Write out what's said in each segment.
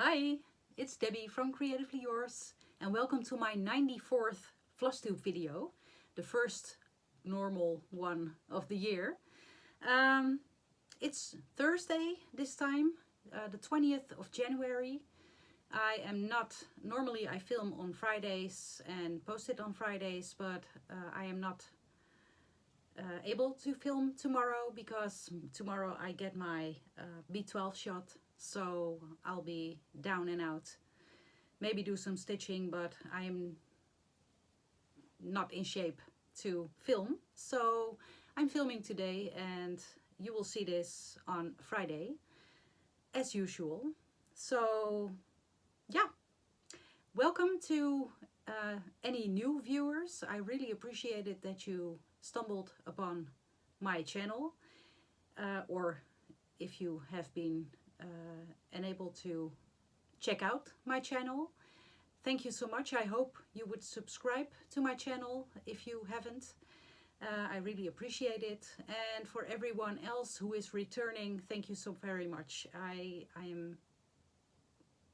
Hi, it's Debbie from Creatively Yours and welcome to my 94th Flosstube video, the first normal one of the year. It's Thursday this time, the 20th of January. Normally I film on Fridays and post it on Fridays, but I am not able to film tomorrow because tomorrow I get my B12 shot. So I'll be down and out, maybe do some stitching, but I am not in shape to film. So I'm filming today and you will see this on Friday as usual. So yeah, welcome to any new viewers. I really appreciate it that you stumbled upon my channel, or if you have been unable to check out my channel. Thank you so much. I hope you would subscribe to my channel if you haven't. I really appreciate it. And for everyone else who is returning, thank you so very much. I am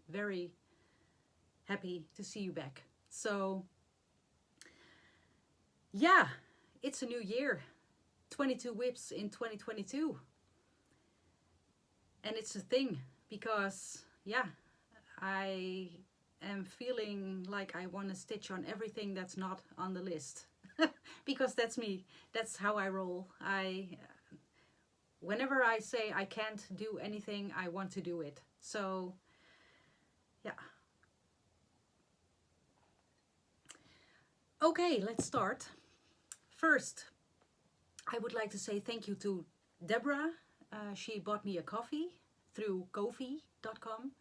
very happy to see you back. So yeah, it's a new year. 22 WIPS in 2022. And it's a thing because, yeah, I am feeling like I want to stitch on everything that's not on the list. Because that's me. That's how I roll. Whenever I say I can't do anything, I want to do it. So, yeah. Okay, let's start. First, I would like to say thank you to Deborah. She bought me a coffee through ko-fi.com.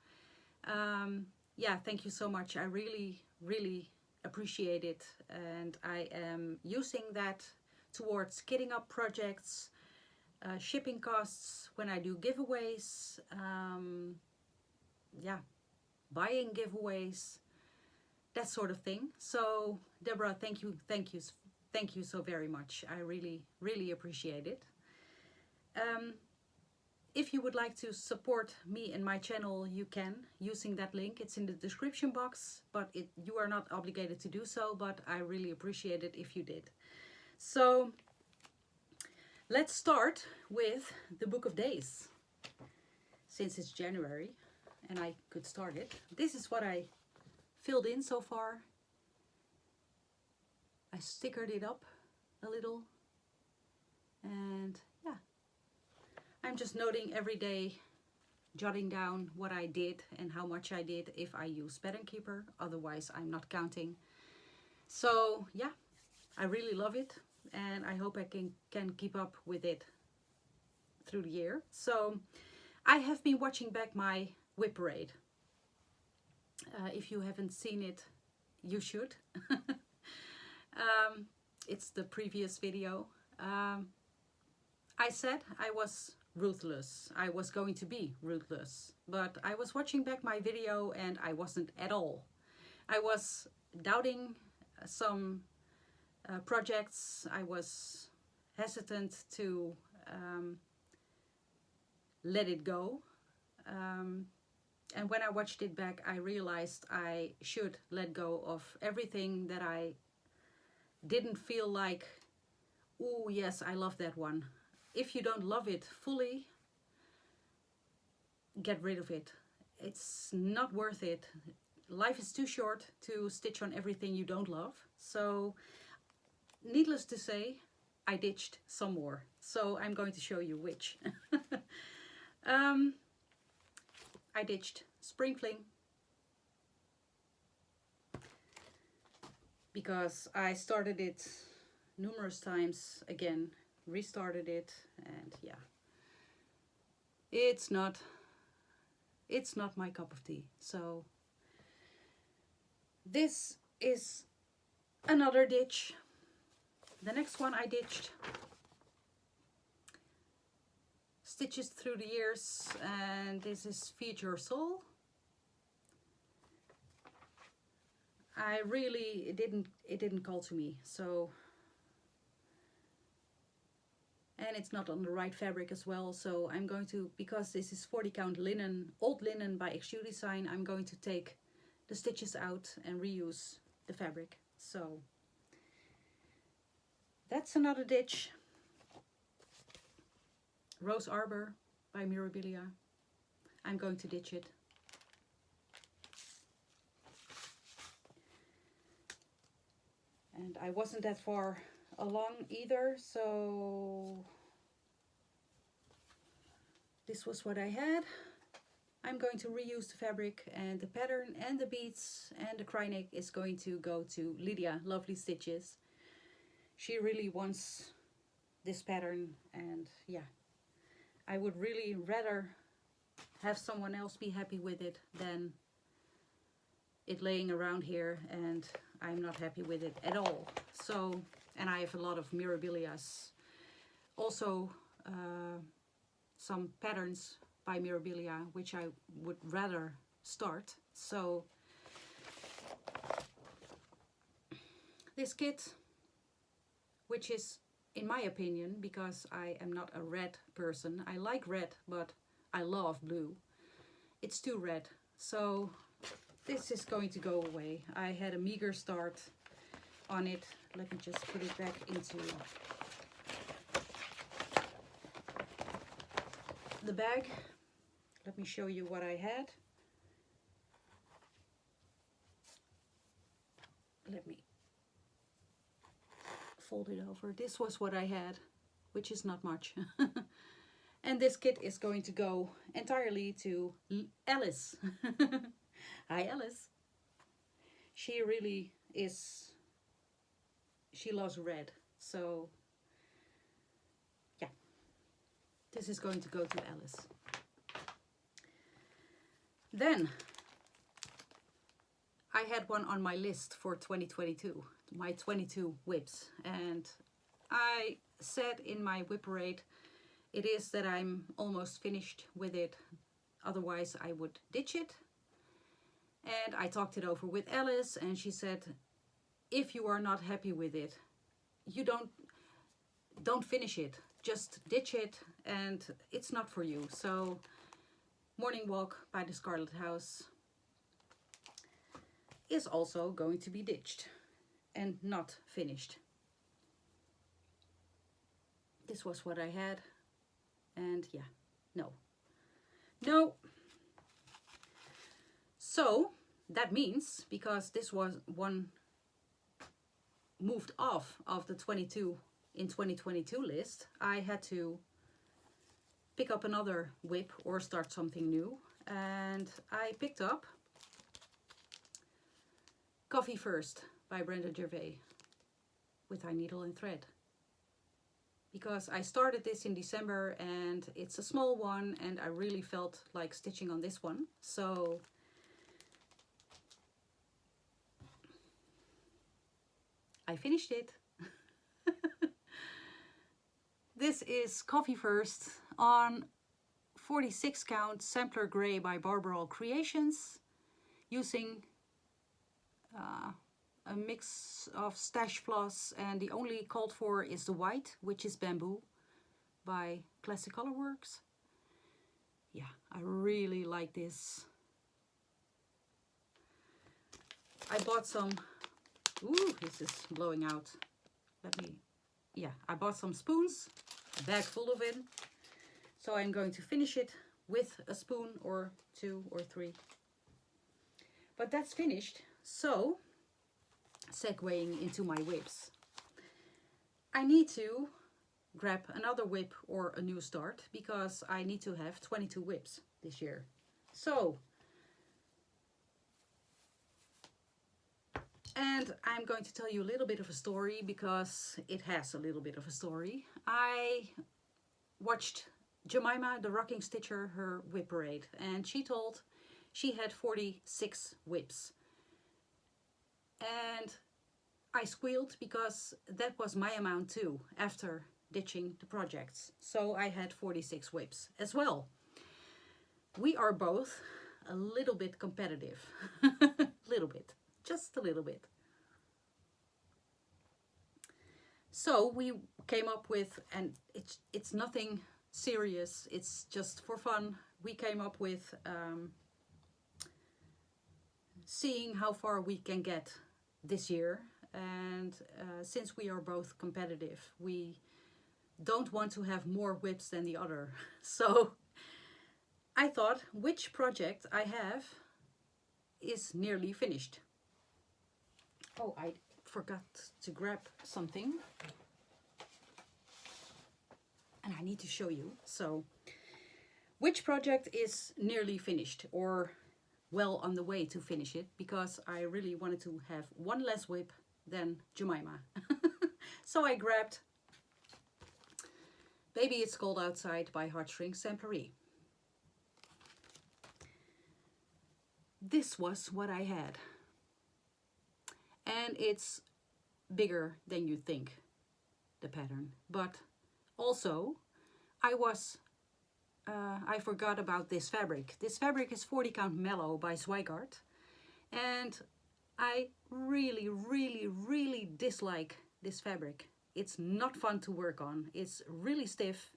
Yeah, thank you so much. I really appreciate it. And I am using that towards kitting up projects, shipping costs when I do giveaways, yeah, buying giveaways, that sort of thing. So Deborah, thank you so very much. I really appreciate it. If you would like to support me and my channel, you can, using that link. It's in the description box, but you are not obligated to do so, but I really appreciate it if you did. So let's start with the Book of Days. Since it's January and I could start it. This is what I filled in so far. I stickered it up a little and yeah. I'm just noting every day, jotting down what I did and how much I did if I use Pattern Keeper. Otherwise, I'm not counting. So yeah, I really love it and I hope I can keep up with it through the year. So I have been watching back my WIP parade. If you haven't seen it, you should. It's the previous video. I said I was ruthless. I was going to be ruthless, but I was watching back my video and I wasn't at all. I was doubting some projects. I was hesitant to let it go. And when I watched it back, I realized I should let go of everything that I didn't feel like, oh yes, I love that one. If you don't love it fully, get rid of it. It's not worth it. Life is too short to stitch on everything you don't love. So, needless to say, I ditched some more. So I'm going to show you which. I ditched Spring Fling because I started it numerous times again, restarted it, and yeah, it's not my cup of tea. So this is another ditch. The next one I ditched, Stitches Through the Years, and this is Feed Your Soul. it didn't call to me, so and it's not on the right fabric as well. So I'm going to, because this is 40 count linen, old linen by XU Design, I'm going to take the stitches out and reuse the fabric. So that's another ditch. Rose Arbor by Mirabilia. I'm going to ditch it. And I wasn't that far along either, so this was what I had. I'm going to reuse the fabric and the pattern and the beads, and the cry neck is going to go to Lydia Lovely Stitches. She really wants this pattern, and yeah, I would really rather have someone else be happy with it than it laying around here and I'm not happy with it at all. So, and I have a lot of Mirabilias. Also some patterns by Mirabilia which I would rather start. So this kit, which is, in my opinion, because I am not a red person, I like red but I love blue, it's too red, so this is going to go away. I had a meager start on it. Let me just put it back into the bag. Let me show you what I had. Let me fold it over. This was what I had, which is not much. And this kit is going to go entirely to Alice. Hi Alice. She really is, she loves red, so yeah, this is going to go to Alice. Then I had one on my list for 2022, my 22 WIPs, and I said in my WIP parade it is that I'm almost finished with it, otherwise I would ditch it. And I talked it over with Alice, and she said, if you are not happy with it, you don't finish it. Just ditch it, and it's not for you. So Morning Walk by the Scarlet House is also going to be ditched and not finished. This was what I had, and yeah, no. So that means, because this was one moved off of the 22 in 2022 list, I had to pick up another WIP or start something new. And I picked up Coffee First by Brenda Gervais with I Needle and Thread. Because I started this in December and it's a small one and I really felt like stitching on this one. So I finished it. This is Coffee First on 46 count Sampler Gray by Barbara Creations, using a mix of stash floss, and the only called for is the white, which is Bamboo by Classic Colorworks. Yeah, I really like this. I bought some. Ooh, this is blowing out. Yeah, I bought some spoons, a bag full of it. So I'm going to finish it with a spoon or 2 or 3. But that's finished. So, segueing into my WIPs. I need to grab another WIP or a new start, because I need to have 22 WIPs this year. So, and I'm going to tell you a little bit of a story, because it has a little bit of a story. I watched Jemima, the Rocking Stitcher, her WIP parade, and she told she had 46 WIPs. And I squealed, because that was my amount too, after ditching the projects. So I had 46 WIPs as well. We are both a little bit competitive. Little bit. Just a little bit. So we came up with, and it's nothing serious, it's just for fun. We came up with seeing how far we can get this year. And since we are both competitive, we don't want to have more WIPs than the other. So I thought, which project I have is nearly finished. Oh, I forgot to grab something. And I need to show you. So, which project is nearly finished, or well on the way to finish it, because I really wanted to have one less WIP than Jemima. So I grabbed Baby It's Cold Outside by Heartstrings and Paris. This was what I had. And it's bigger than you think, the pattern. But also, I forgot about this fabric. This fabric is 40 Count Mellow by Zweigart. And I really, really, really dislike this fabric. It's not fun to work on. It's really stiff.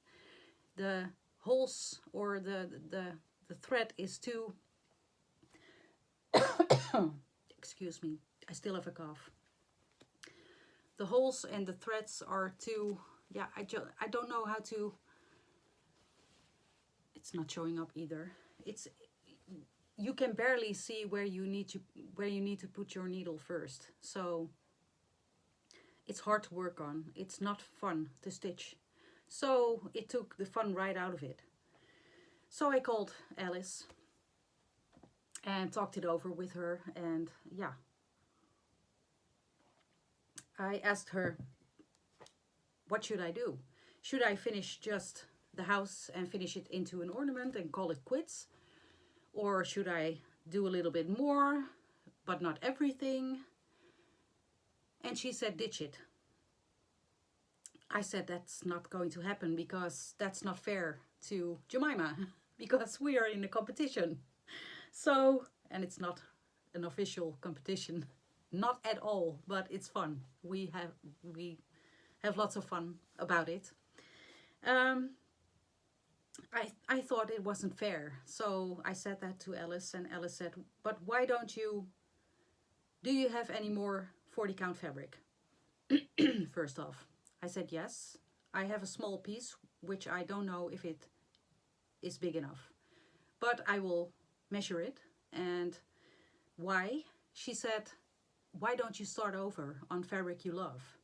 The holes or the thread is too... Excuse me, I still have a cough. The holes and the threads are too... Yeah, I don't know how to... It's not showing up either. You can barely see where you need to put your needle first. So it's hard to work on. It's not fun to stitch. So it took the fun right out of it. So I called Alice and talked it over with her, and yeah. I asked her, what should I do? Should I finish just the house and finish it into an ornament and call it quits? Or should I do a little bit more, but not everything? And she said, ditch it. I said, that's not going to happen, because that's not fair to Jemima, because we are in a competition. So, and it's not an official competition, not at all, but it's fun. We have lots of fun about it. I thought it wasn't fair, so I said that to Alice, and Alice said, but why don't you, do you have any more 40 count fabric? First off, I said, yes, I have a small piece, which I don't know if it is big enough, but I will measure it. And why? She said, why don't you start over on fabric you love?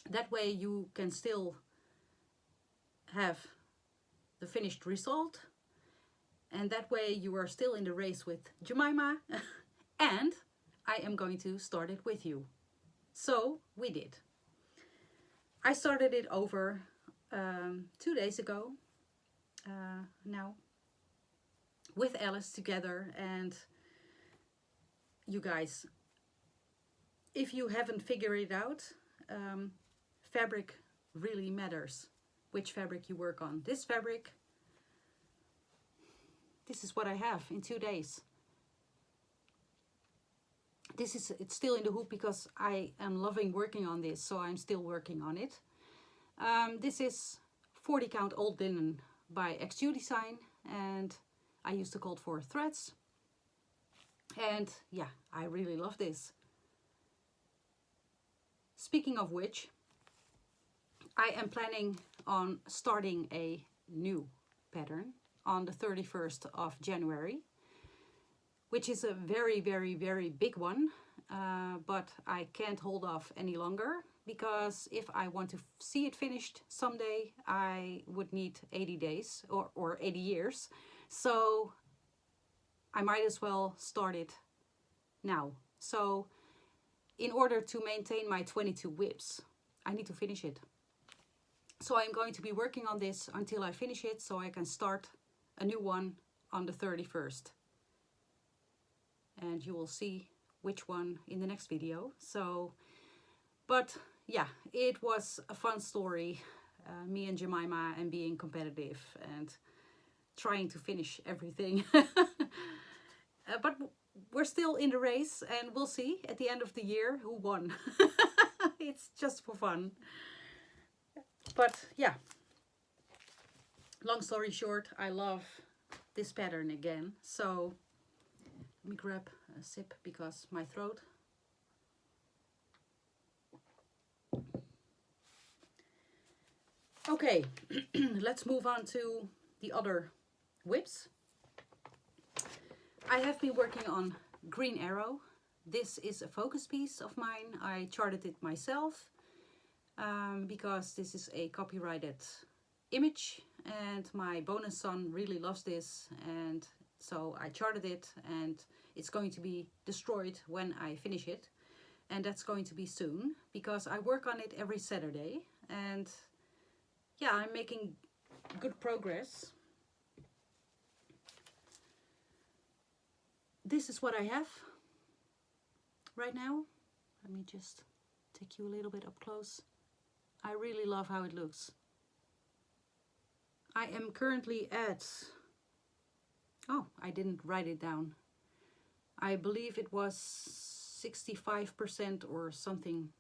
That way you can still have the finished result, and that way you are still in the race with Jemima, and I am going to start it with you. So we did. I started it over 2 days ago now with Alice together. And you guys, if you haven't figured it out, fabric really matters. Which fabric you work on. This fabric, this is what I have in 2 days. It's still in the hoop because I am loving working on this, so I'm still working on it. This is 40 count old linen by XU Design, and I used to call it for threads. And yeah, I really love this. Speaking of which, I am planning on starting a new pattern on the 31st of January, which is a very, very, very big one, but I can't hold off any longer, because if I want to see it finished someday, I would need 80 days or 80 years. So I might as well start it now. So in order to maintain my 22 WIPs, I need to finish it. So I'm going to be working on this until I finish it, so I can start a new one on the 31st. And you will see which one in the next video. So, but yeah, it was a fun story, me and Jemima, and being competitive and trying to finish everything. But we're still in the race, and we'll see at the end of the year who won. It's just for fun. But yeah, long story short, I love this pattern again. So let me grab a sip because my throat. Okay, let's move on to the other WIPS. I have been working on Green Arrow. This is a focus piece of mine. I charted it myself because this is a copyrighted image and my bonus son really loves this, and so I charted it, and it's going to be destroyed when I finish it, and that's going to be soon because I work on it every Saturday, and yeah, I'm making good progress. This is what I have right now. Let me just take you a little bit up close. I really love how it looks. I am currently at, oh, I didn't write it down. I believe it was 65% or something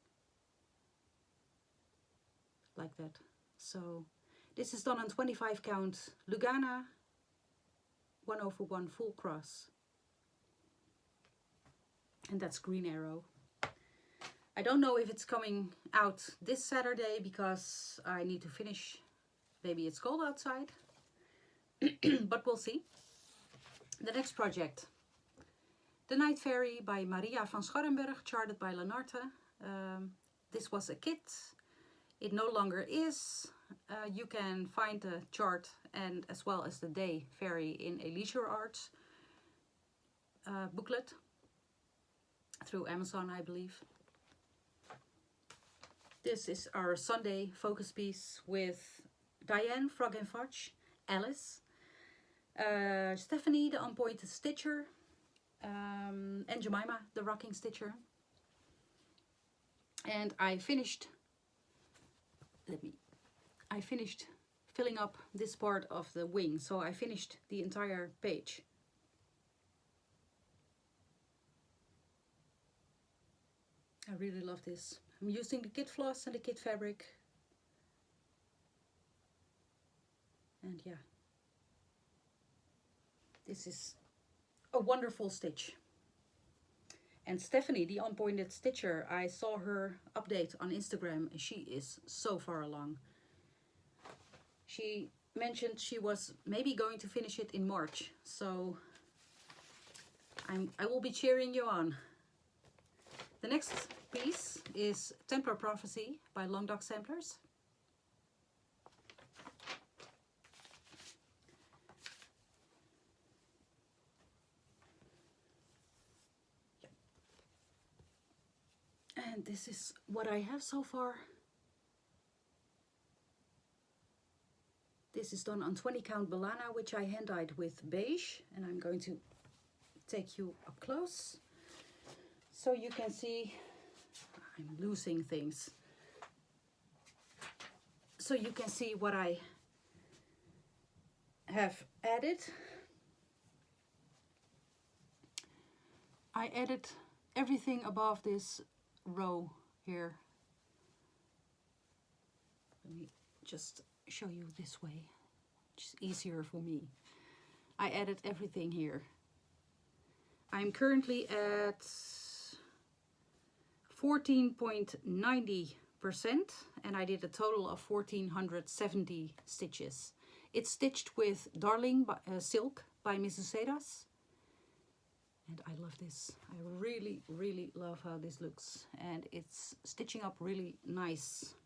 like that. So this is done on 25 count Lugana 1/1 full cross. And that's Green Arrow. I don't know if it's coming out this Saturday because I need to finish. Maybe it's cold outside, but we'll see. The next project, The Night Fairy by Maria van Scharrenburg, charted by Lenarte. This was a kit. It no longer is. You can find the chart and as well as the day fairy in a LeisureArts booklet through Amazon, I believe. This is our Sunday focus piece with Diane, Frog and Fudge, Alice, Stephanie, the Unpointed Stitcher, and Jemima, the Rocking Stitcher. And I finished filling up this part of the wing, so I finished the entire page. I really love this. I'm using the kit floss and the kit fabric. And yeah, this is a wonderful stitch. And Stephanie, the Unpointed Stitcher, I saw her update on Instagram and she is so far along. She mentioned she was maybe going to finish it in March, so I will be cheering you on. The next piece is Templar Prophecy by Long Dog Samplers. And this is what I have so far. This is done on 20 count Balana, which I hand dyed with beige, and I'm going to take you up close so you can see. I'm losing things. So you can see what I have added. I added everything above this row here. Let me just show you this way, which is easier for me. I added everything here. I'm currently at 14.90% and I did a total of 1470 stitches. It's stitched with Darling Silk by Mrs. Sedas. And I love this. I really, really love how this looks. And it's stitching up really nice.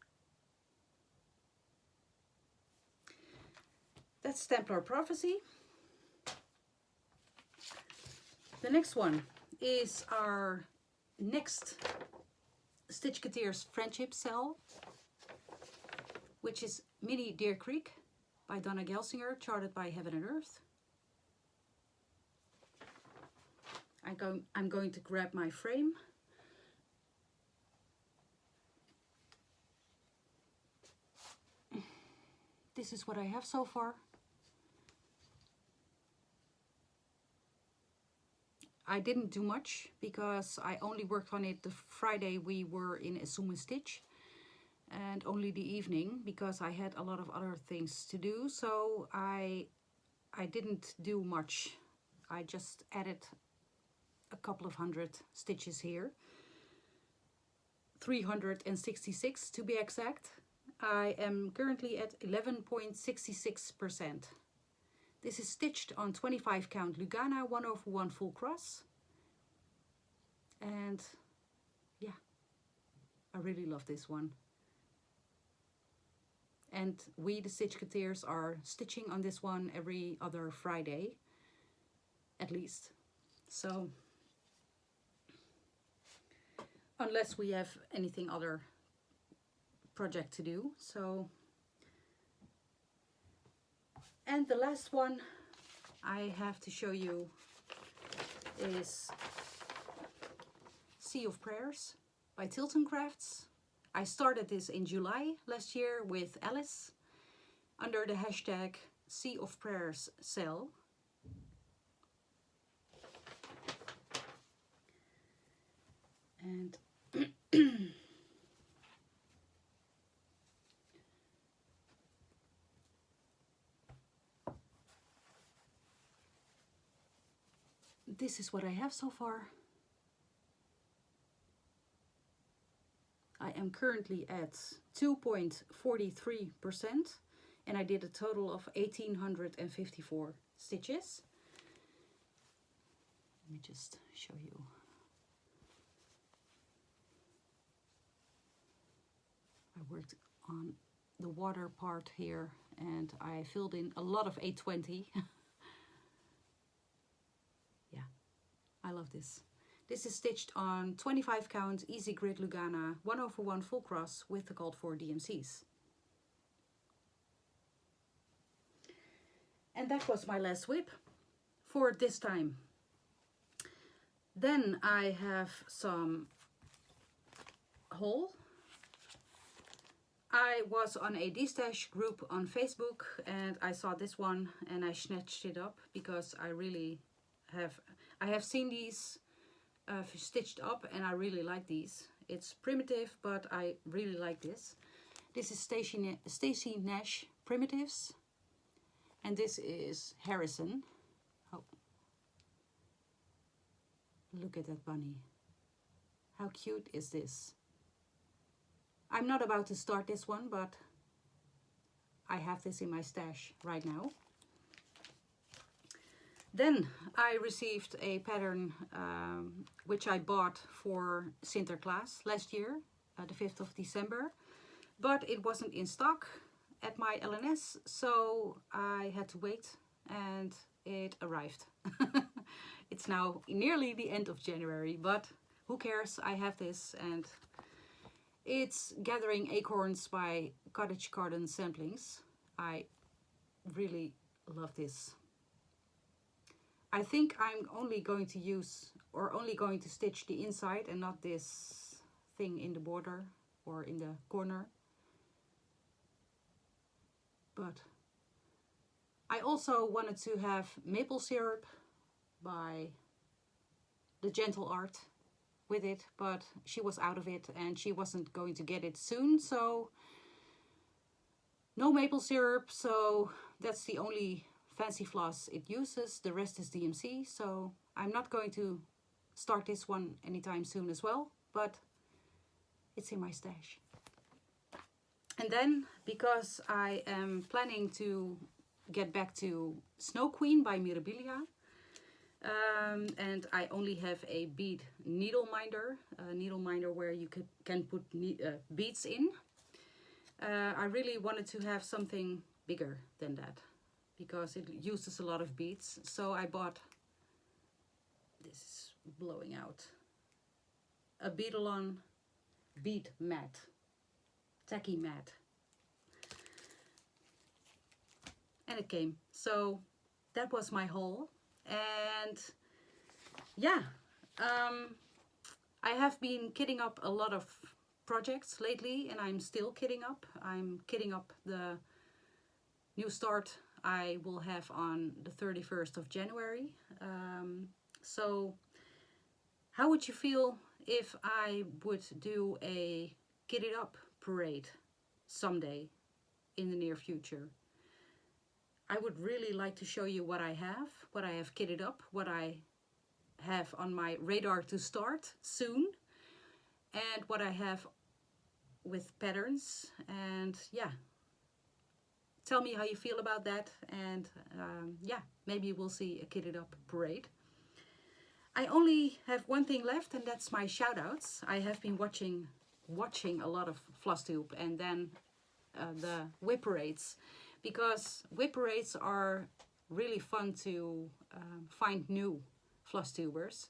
That's Templar Prophecy. The next one is our next Stitchketeers Friendship Cell, which is Mini Deer Creek by Donna Gelsinger, charted by Heaven and Earth. I'm going to grab my frame. This is what I have so far. I didn't do much because I only worked on it the Friday we were in Assume Stitch, and only the evening because I had a lot of other things to do. So I didn't do much. I just added a couple of hundred stitches here. 366 to be exact. I am currently at 11.66%. This is stitched on 25 count Lugana 1/1 full cross. And yeah, I really love this one. And we, the Stitchketeers, are stitching on this one every other Friday, at least. So, unless we have anything other project to do. So, and the last one I have to show you is Sea of Prayers by Tilton Crafts. I started this in July last year with Alice under the hashtag Sea of Prayers sale. And this is what I have so far. I am currently at 2.43% and I did a total of 1854 stitches. Let me just show you. I worked on the water part here and I filled in a lot of 820. Yeah, I love this. This is stitched on 25 count Easy Grid Lugana 1/1 full cross with the called for DMCs. And that was my last WIP for this time. Then I have some haul. I was on a D-Stash group on Facebook and I saw this one and I snatched it up because I really have seen these stitched up and I really like these. It's primitive, but I really like this. This is Stacy Nash Primitives and this is Harrison. Oh, look at that bunny. How cute is this? I'm not about to start this one, but I have this in my stash right now. Then I received a pattern which I bought for Sinterklaas last year, the 5th of December, but it wasn't in stock at my LNS, so I had to wait and it arrived. It's now nearly the end of January, but who cares? I have this and it's Gathering Acorns by Cottage Garden Samplings. I really love this. I think I'm only going to use or only going to stitch the inside and not this thing in the border or in the corner. But I also wanted to have maple syrup by the Gentle Art with it, but she was out of it and she wasn't going to get it soon, so no maple syrup. So that's the only fancy floss it uses. The rest is DMC, so I'm not going to start this one anytime soon as well, but it's in my stash. And then, because I am planning to get back to Snow Queen by Mirabilia, and I only have a bead needle minder where you can put beads in. I really wanted to have something bigger than that because it uses a lot of beads. So I bought, this is blowing out, a Beadalon bead mat, tacky mat. And it came. So that was my haul. And yeah, I have been kitting up a lot of projects lately and I'm still kitting up. I'm kitting up the new start I will have on the 31st of January. So How would you feel if I would do a Kit It Up parade someday in the near future? I would really like to show you what I have kitted up, what I have on my radar to start soon, and what I have with patterns. And yeah, tell me how you feel about that, and yeah, maybe we'll see a kitted up parade. I only have one thing left, and that's my shout outs. I have been watching a lot of Flosstube, and then the WIP parades, because WIP parades are really fun to find new Flosstubers.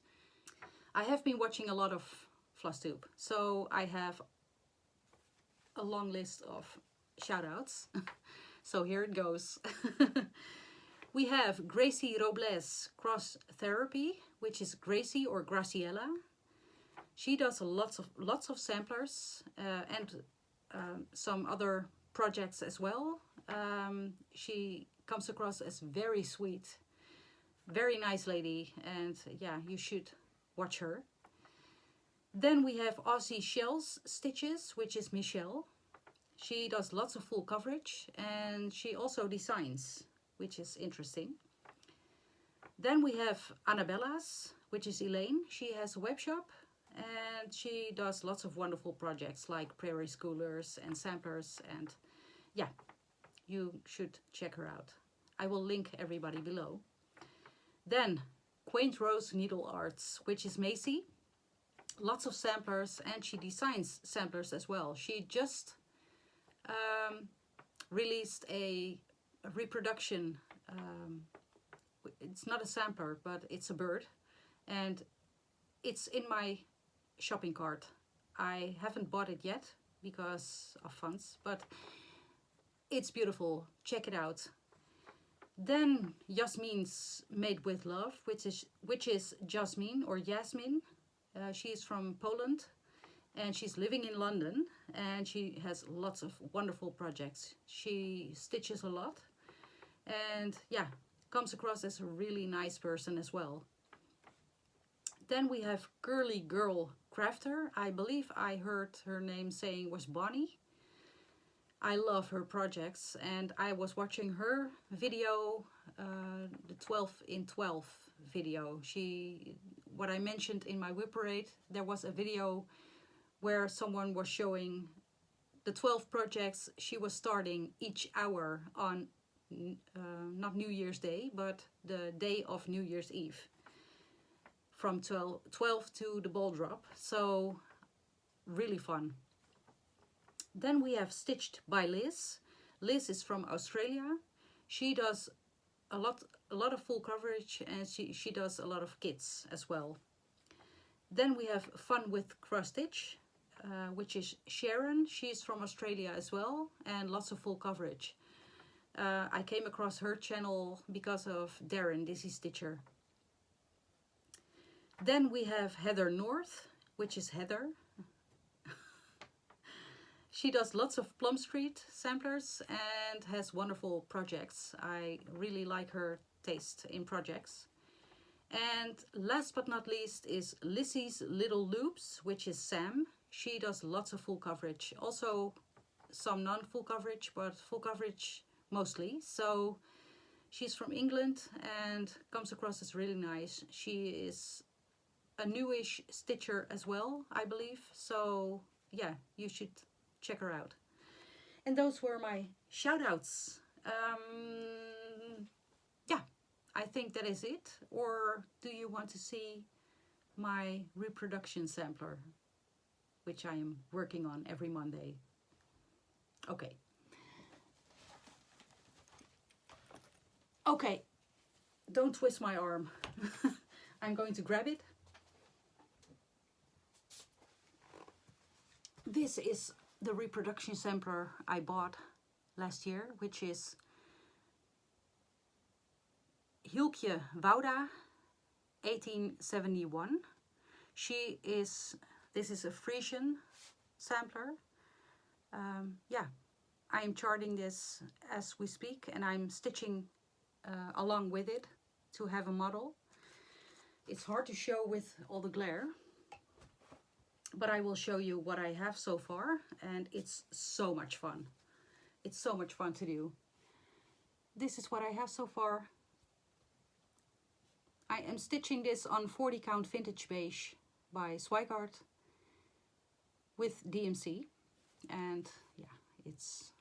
I have been watching a lot of Flosstube, so I have a long list of shout outs. So here it goes. We have Gracie Robles Cross Therapy, which is Gracie or Graciela. She does lots of samplers and some other projects as well. She comes across as very sweet, very nice lady, and yeah, you should watch her. Then we have Aussie Shells Stitches, which is Michelle. She does lots of full coverage, and she also designs, which is interesting. Then we have Annabella's, which is Elaine. She has a web shop, and she does lots of wonderful projects like prairie schoolers and samplers, and yeah, you should check her out. I will link everybody below. Then Quaint Rose NeedleArts, which is Macy. Lots of samplers, and she designs samplers as well. She just released a reproduction. It's not a sampler, but it's a bird, and it's in my shopping cart. I haven't bought it yet because of funds, but it's beautiful. Check it out. Then Yasmin's Made with Love, which is Jasmine or Yasmin. She's from Poland, and she's living in London, and she has lots of wonderful projects. She stitches a lot, and yeah, comes across as a really nice person as well. Then we have Girly Girl Crafter. I believe I heard her name saying was Bonnie. I love her projects, and I was watching her video, the 12 in 12 video. What I mentioned in my WIP parade, there was a video where someone was showing the 12 projects she was starting each hour on not New Year's Day, but the day of New Year's Eve, from 12 to the ball drop. So really fun. Then we have Stitched by Liz. Liz is from Australia. She does a lot of full coverage, and she does a lot of kits as well. Then we have Fun with Cross Stitch, which is Sharon. She's from Australia as well, and lots of full coverage. I came across her channel because of Darren, Dizzy Stitcher. Then we have Heather North, which is Heather. She does lots of Plum Street samplers and has wonderful projects. I really like her taste in projects. And last but not least is Lissy's Little Loops, which is Sam. She does lots of full coverage. Also some non-full coverage, but full coverage mostly. So she's from England and comes across as really nice. She is a newish stitcher as well, I believe. So yeah, you should check her out. And those were my shout outs. Yeah, I think that is it. Or do you want to see my reproduction sampler, which I am working on every Monday? Okay. Okay, don't twist my arm. I'm going to grab it. This is the reproduction sampler I bought last year, which is Hulkje Wouda 1871. This is a Frisian sampler. Yeah, I am charting this as we speak, and I'm stitching along with it to have a model. It's hard to show with all the glare, but I will show you what I have so far, and it's so much fun. It's so much fun to do. This is what I have so far. I am stitching this on 40 count vintage beige by Swigart with DMC, and yeah, it's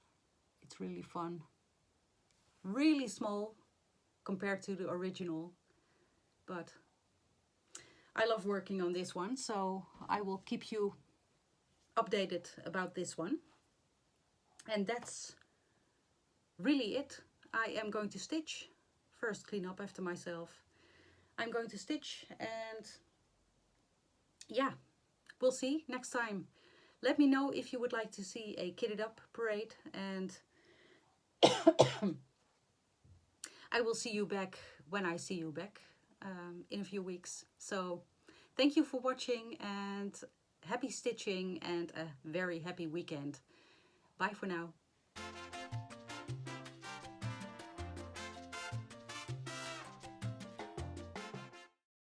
really fun. Really small compared to the original, but I love working on this one, so I will keep you updated about this one. And that's really it. I am going to stitch. First clean up after myself. I'm going to stitch, and yeah, we'll see next time. Let me know if you would like to see a kitted up parade, and I will see you back when I see you back in a few weeks. So thank you for watching, and happy stitching and a very happy weekend. Bye for now.